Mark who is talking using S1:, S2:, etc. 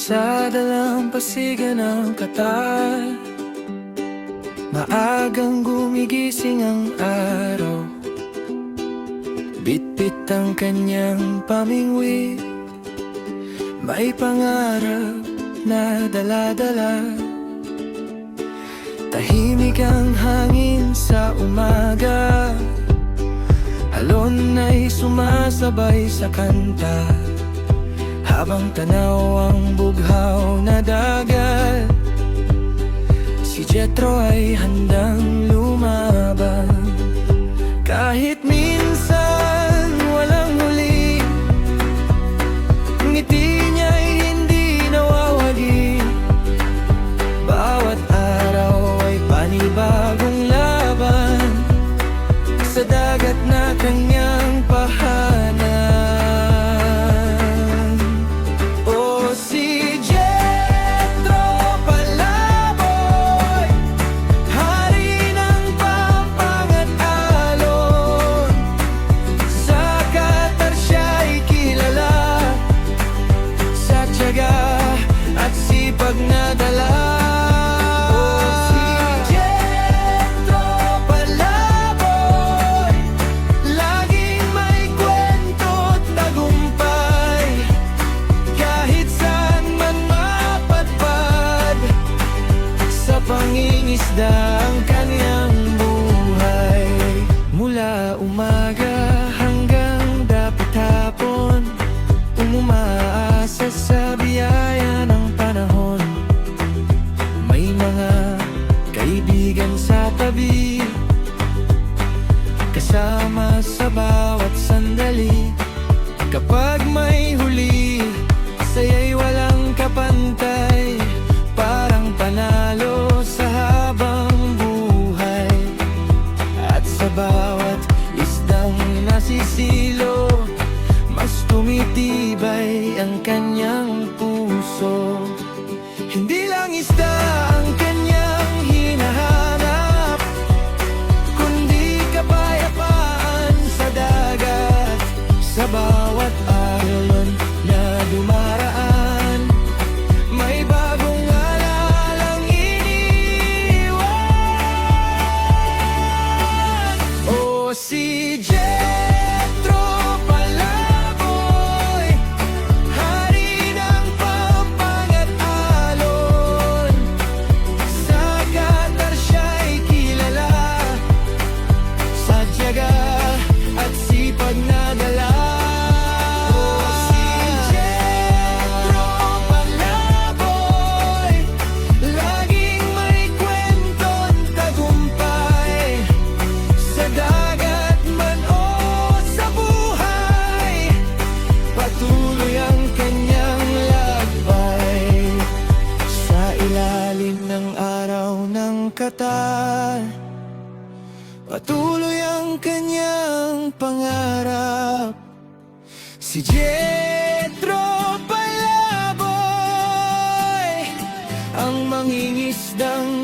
S1: Sa dalampasigan ng Qatar, maagang gumigising ang araw. Bitbit ang kanyang pamingwi, may pangarap na dala-dala. Tahimik ang hangin sa umaga, alon ay sumasabay sa kanta, habang tanaw ang bughaw na dagat. Si Jethro ay handang lumaban, kahit minsan walang huli. Ngiti niya'y hindi nawawali, bawat araw ay panibagong laban sa dagat na kanyang pahanan. At sipag na dala. Si Jethro Palaboy, laging may kwento't tagumpay, kahit saan man mapadpad. Sa pangingisda ang kanyang buhay, mula umaga hanggang dapit hapon, umaasa sa biyaya ng panahon. May mga kaibigan sa tabi, kasama sa bawat sandali. Kapag may huli, saya'y walang kapantay, parang panalo sa habang buhay. At sa bawat isdang nasisilo, mas tumitibay ang kanyang puso. Hindi lang isda ang kanyang hinahanap, kundi kapayapaan sa dagat. Sa bawat alon na dumaraan, may bagong alalang iniwan. O si Jethro Palaboy, hari ng Pampanga at alon. Sa Qatar siya'y kilala, sa tiyaga at sipag na dala. O si Jethro Palaboy, laging may kwento't tagumpay, sa dagat man o sa buhay. Patuloy ang kanyang lakbay, sa ilalim ng araw ng Qatar. Patuloy ang kanyang pangarap. Si Jethro Palaboy, ang mangingisdang